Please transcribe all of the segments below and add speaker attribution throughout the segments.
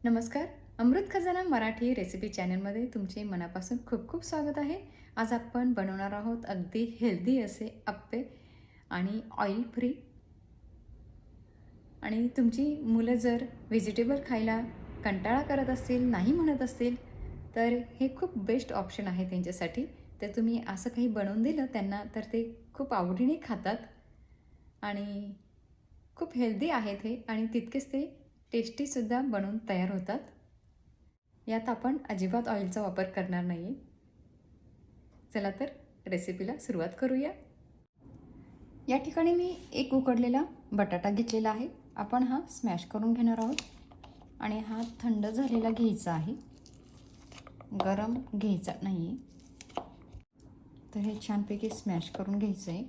Speaker 1: नमस्कार. अमृत खजाना मराठी रेसिपी चॅनलमध्ये तुमचे मनापासून खूप खूप स्वागत आहे. आज आपण बनवणार आहोत अगदी हेल्दी असे अप्पे आणि ऑइल फ्री. आणि तुमची मुलं जर व्हेजिटेबल खायला कंटाळा करत असतील, नाही म्हणत असतील, तर हे खूप बेस्ट ऑप्शन आहे त्यांच्यासाठी. तर तुम्ही असं काही बनवून दिलं त्यांना तर ते खूप आवडीने खातात आणि खूप हेल्दी आहेत हे आणि तितकेच ते टेस्टीसुद्धा बनवून तयार होतात. यात आपण अजिबात ऑइलचा वापर करणार नाही आहे. चला तर रेसिपीला सुरुवात करूया. या ठिकाणी मी एक उकडलेला बटाटा घेतलेला आहे. आपण हा स्मॅश करून घेणार आहोत आणि हा थंड झालेला घ्यायचा आहे, गरम घ्यायचा नाही आहे. तर हे छानपैकी स्मॅश करून घ्यायचं आहे.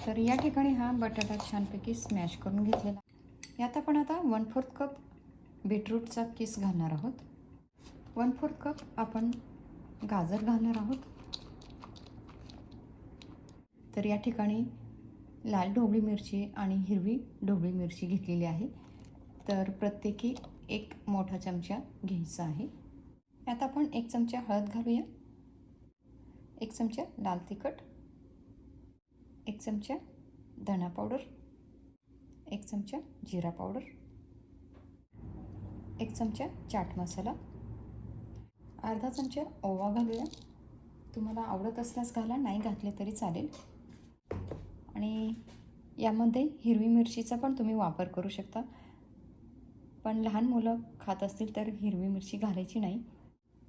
Speaker 1: तर या ठिकाणी हा बटाटा छानपैकी स्मॅश करून घेतलेला. यात आपण आता 1/4 कप बीटरूटचा किस घालणार आहोत. 1/4 कप आपण गाजर घालणार आहोत. तर या ठिकाणी लाल ढोबळी मिरची आणि हिरवी ढोबळी मिरची घेतलेली आहे. तर प्रत्येकी एक मोठा चमचा घ्यायचा आहे. यात आपण 1 चमचा हळद घालूया, 1 चमचा लाल तिखट, 1 चमचा धना पावडर, 1 चमचा जिरा पावडर, 1 चमचा चाट मसाला, अर्धा चमचा ओवा घालूया. तुम्हाला आवडत असल्यास घाला, नाही घातले तरी चालेल. आणि यामध्ये हिरवी मिरचीचा पण तुम्ही वापर करू शकता, पण लहान मुलं खात असतील तर हिरवी मिरची घालायची नाही.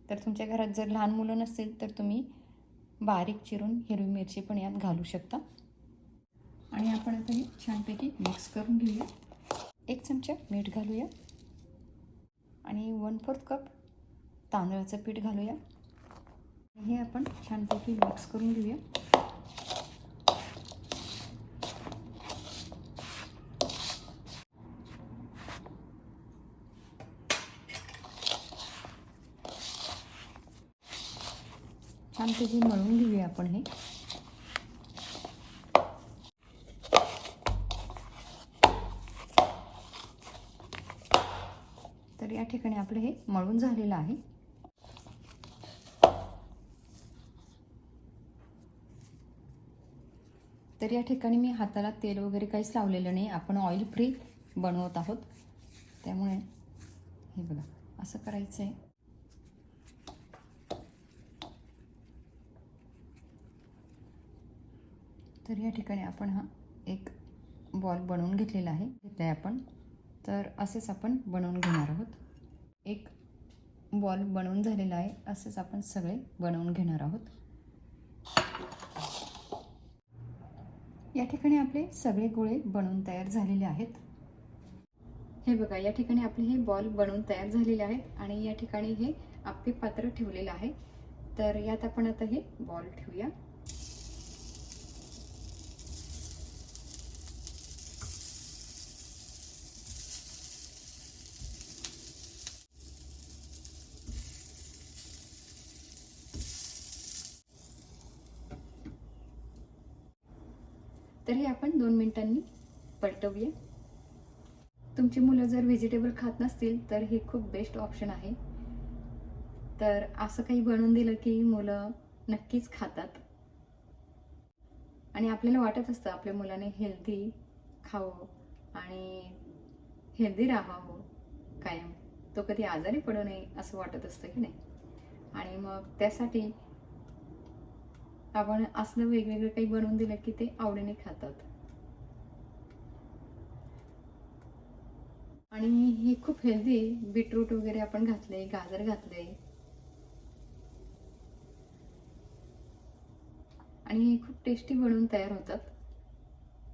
Speaker 1: तर तुमच्या घरात जर लहान मुलं नसतील तर तुम्ही बारीक चिरून हिरवी मिरची पण यात घालू शकता. आणि आपण आता हे छानपैकी मिक्स करून घेऊया. 1 चमचा मीठ घालूया आणि 1/4 कप तांदळाचं पीठ घालूया. हे आपण छानपैकी मिक्स करून घेऊया. छानपैकी मळून घेऊया आपण हे. तर या ठिकाणी आपलं हे मळून झालेलं आहे. तर या ठिकाणी मी हाताला तेल वगैरे काहीच लावलेलं नाही. आपण ऑइल फ्री बनवत आहोत, त्यामुळे हे बघा असं करायचं आहे. तर या ठिकाणी आपण हा एक बॉल बनवून घेतलेला आहे आपण. तर असेच आपण बनवून घेणार आहोत. एक बॉल बनवून झालेला आहे, असेच आपण सगळे बनवून घेणार आहोत. या ठिकाणी आपले सगळे गोळे बनवून तयार झालेले आहेत. हे बघा, या ठिकाणी आपले हे बॉल बनवून तयार झालेले आहेत आणि या ठिकाणी हे आप्पे पात्र ठेवलेलं आहे. तर यात आपण आता हे बॉल ठेवूया. तर हे आपण 2 मिनिटांनी पलटवूया. तुमची मुलं जर व्हेजिटेबल खात नसतील तर हे खूप बेस्ट ऑप्शन आहे. तर असं काही बनवून दिलं की मुलं नक्कीच खातात आणि आपल्याला वाटत असतं आपल्या मुलाने हेल्दी खावं आणि हेल्दी राहावं कायम, तो कधी आजारी पडू नये असं वाटत असतं की नाही. आणि मग त्यासाठी आपण असलं वेगवेगळं काही बनवून दिलं की ते आवडीने खातात. आणि ही खूप हेल्दी, बीटरूट वगैरे आपण घातले, गाजर घातले आणि हे खूप टेस्टी बनवून तयार होतात.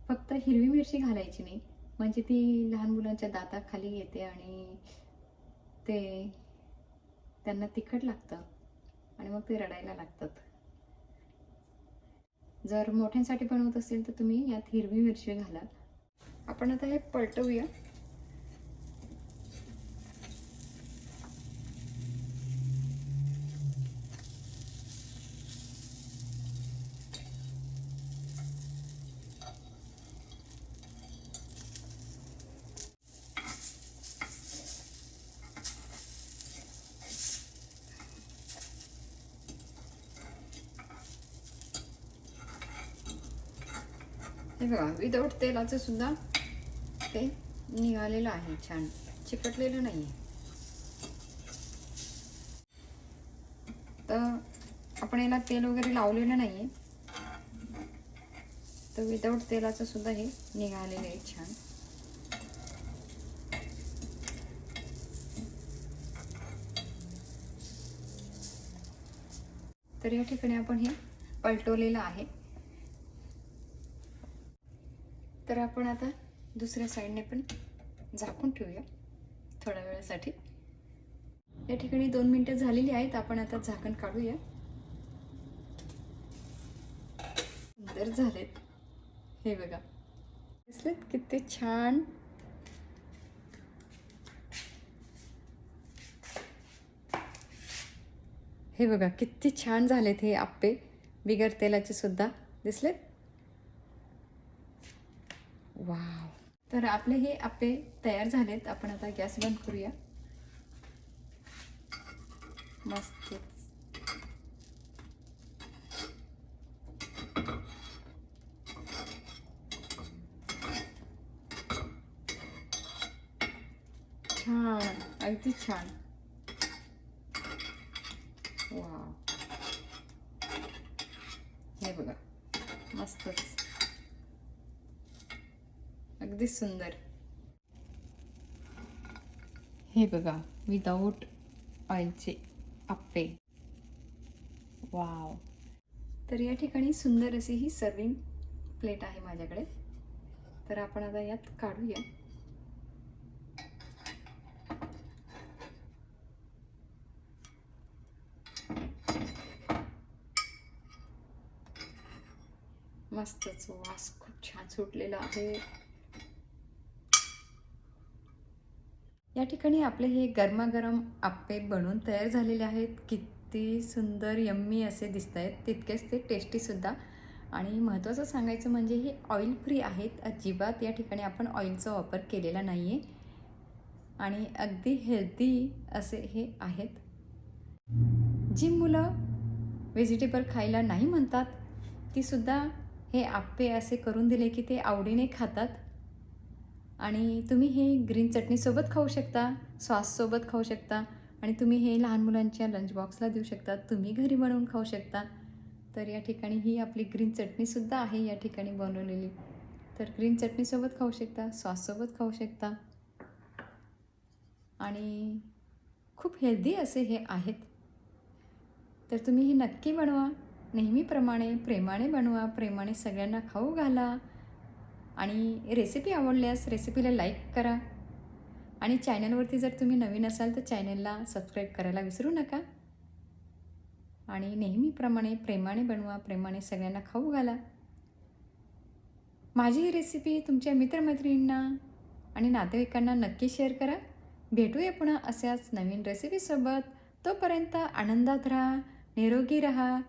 Speaker 1: फक्त हिरवी मिरची घालायची नाही, म्हणजे ती लहान मुलांच्या दाताखाली येते आणि ते त्यांना तिखट लागतं आणि मग ते रडायला लागतात. जर मोठ्यांसाठी बनवत असेल तर तुम्ही यात हिरवी मिरची घाला. आपण आता हे पलटवूया. हे बघा, विदाऊट तेलाचं सुद्धा ते निघालेलं आहे, छान चिकटलेलं नाही आहे. तर आपण याला तेल वगैरे लावलेलं नाही आहे, तर विदाऊट तेलाचं सुद्धा हे निघालेलं आहे छान. तर या ठिकाणी आपण हे पलटवलेलं आहे. तर आपण आता दुसऱ्या साईडने पण झाकून ठेवूया थोड्या वेळासाठी. या ठिकाणी 2 मिनिटं झालेली आहेत. आपण आता झाकण काढूया. सुंदर झालेत हे बघा, दिसलेत किती छान. हे बघा किती छान झालेत हे आप्पे, बिगर तेलाचे सुद्धा दिसलेत. वाव. तर आपले हे आप्पे तयार झालेत. आपण आता गॅस बंद करूया. मस्त. छान, अगदी छान. वाव, हे बघा मस्तच, अगदी सुंदर. हे बघा विदाऊट ऑइलचे आप्पे. वाव. तर या ठिकाणी सुंदर अशी ही सर्विंग प्लेट आहे माझ्याकडे. तर आपण आता यात काढूया. मस्तच, वास खूप छान सुटलेला आहे. या ठिकाणी आपले हे गरमागरम आप्पे बनवून तयार झालेले आहेत. किती सुंदर यम्मी असे दिसत आहेत, तितकेच ते टेस्टीसुद्धा. आणि महत्त्वाचं सांगायचं म्हणजे हे ऑइल फ्री आहेत. अजिबात या ठिकाणी आपण ऑइलचा वापर केलेला नाही आहे आणि अगदी हेल्दी असे हे आहेत. जी मुलं व्हेजिटेबल खायला नाही म्हणतात तीसुद्धा हे आप्पे असे करून दिले की ते आवडीने खातात. आणि तुम्ही हे ग्रीन चटणीसोबत खाऊ शकता, सॉससोबत खाऊ शकता आणि तुम्ही हे लहान मुलांच्या लंच बॉक्सला देऊ शकता. तुम्ही घरी बनवून खाऊ शकता. तर या ठिकाणी ही आपली ग्रीन चटणीसुद्धा आहे या ठिकाणी बनवलेली. तर ग्रीन चटणीसोबत खाऊ शकता, सॉससोबत खाऊ शकता आणि खूप हेल्दी असे हे आहेत. तर तुम्ही हे नक्की बनवा. नेहमीप्रमाणे प्रेमाने बनवा, प्रेमाने सगळ्यांना खाऊ घाला. आणि रेसिपी आवडल्यास रेसिपीला लाईक करा आणि चॅनलवरती जर तुम्ही नवीन असाल तर चॅनलला सबस्क्राईब करायला विसरू नका. आणि नेहमीप्रमाणे प्रेमाने बनवा, प्रेमाने सगळ्यांना खाऊ घाला. माझी ही रेसिपी तुमच्या मित्रमैत्रिणींना आणि नातेवाईकांना नक्की शेअर करा. भेटूया पुन्हा अशाच नवीन रेसिपीसोबत. तोपर्यंत आनंदात राहा, निरोगी राहा.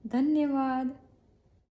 Speaker 1: धन्यवाद.